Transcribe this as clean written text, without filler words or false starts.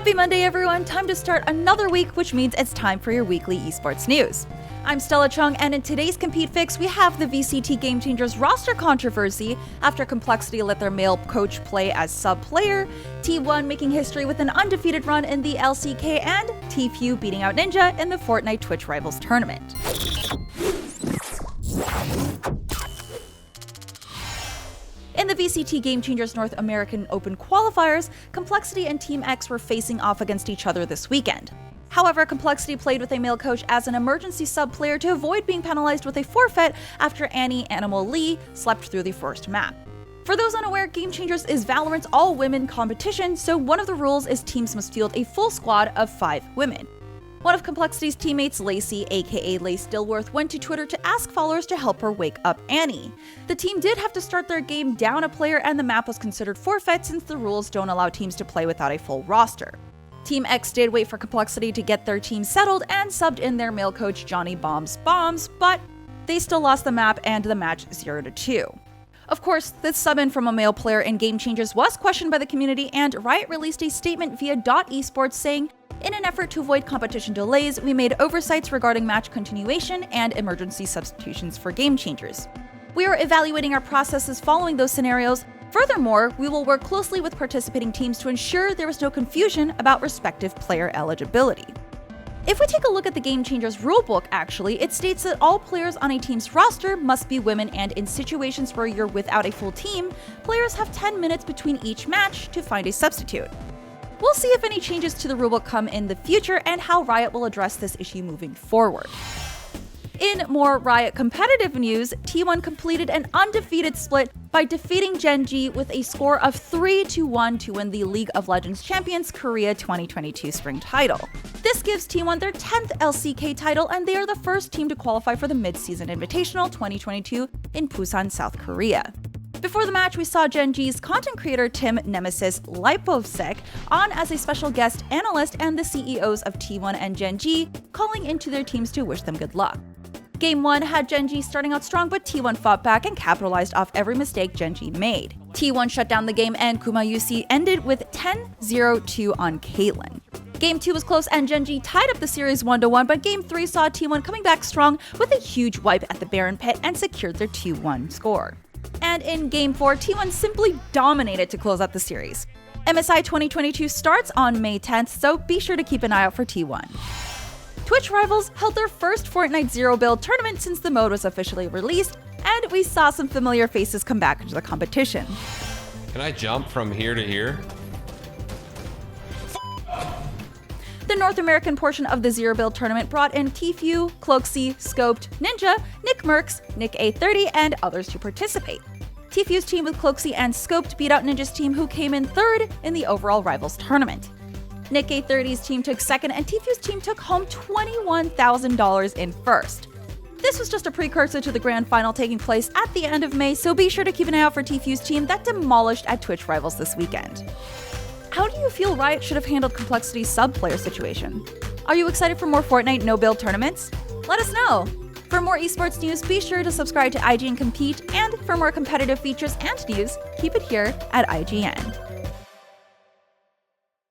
Happy Monday, everyone! Time to start another week, which means it's time for your weekly esports news. I'm Stella Chung, and in today's Compete Fix, we have the VCT Game Changers roster controversy after Complexity let their male coach play as sub-player, T1 making history with an undefeated run in the LCK, and Tfue beating out Ninja in the Fortnite Twitch Rivals tournament. In the VCT Game Changers North American Open qualifiers, Complexity and Team X were facing off against each other this weekend. However, Complexity played with a male coach as an emergency sub-player to avoid being penalized with a forfeit after Annie Animal Lee slept through the first map. For those unaware, Game Changers is Valorant's all-women competition, so one of the rules is teams must field a full squad of 5 women. One of Complexity's teammates, Lacey, aka Lace Dilworth, went to Twitter to ask followers to help her wake up Annie. The team did have to start their game down a player, and the map was considered forfeit since the rules don't allow teams to play without a full roster. Team X did wait for Complexity to get their team settled and subbed in their male coach Johnny Bombs, but they still lost the map and the match 0-2. Of course, this sub-in from a male player in Game Changers was questioned by the community, and Riot released a statement via .esports saying, "In an effort to avoid competition delays, we made oversights regarding match continuation and emergency substitutions for Game Changers. We are evaluating our processes following those scenarios. Furthermore, we will work closely with participating teams to ensure there is no confusion about respective player eligibility." If we take a look at the Game Changers rulebook, actually, it states that all players on a team's roster must be women, and in situations where you're without a full team, players have 10 minutes between each match to find a substitute. We'll see if any changes to the rulebook come in the future and how Riot will address this issue moving forward. In more Riot competitive news, T1 completed an undefeated split by defeating Gen.G with a score of 3-1 to win the League of Legends Champions Korea 2022 Spring title. This gives T1 their 10th LCK title, and they are the first team to qualify for the Mid-Season Invitational 2022 in Busan, South Korea. Before the match, we saw Gen.G's content creator Tim Nemesis Lipovsek on as a special guest analyst, and the CEOs of T1 and Gen.G calling into their teams to wish them good luck. Game 1 had Gen.G starting out strong, but T1 fought back and capitalized off every mistake Gen.G made. T1 shut down the game, and Kumayusi ended with 10-0-2 on Caitlyn. Game 2 was close, and Gen.G tied up the series 1-1, but Game 3 saw T1 coming back strong with a huge wipe at the Baron Pit and secured their 2-1 score. And in Game 4, T1 simply dominated to close out the series. MSI 2022 starts on May 10th, so be sure to keep an eye out for T1. Twitch Rivals held their first Fortnite Zero Build tournament since the mode was officially released, and we saw some familiar faces come back into the competition. Can I jump from here to here? The North American portion of the Zero Build tournament brought in Tfue, Cloaksy, Scoped, Ninja, Nick Mercs, Nick A30, and others to participate. Tfue's team with Cloaksy and Scoped beat out Ninja's team, who came in third in the overall Rivals tournament. Nick A30's team took second, and Tfue's team took home $21,000 in first. This was just a precursor to the grand final taking place at the end of May, so be sure to keep an eye out for Tfue's team that demolished at Twitch Rivals this weekend. How do you feel Riot should have handled Complexity's sub-player situation? Are you excited for more Fortnite no-build tournaments? Let us know! For more esports news, be sure to subscribe to IGN Compete, and for more competitive features and news, keep it here at IGN.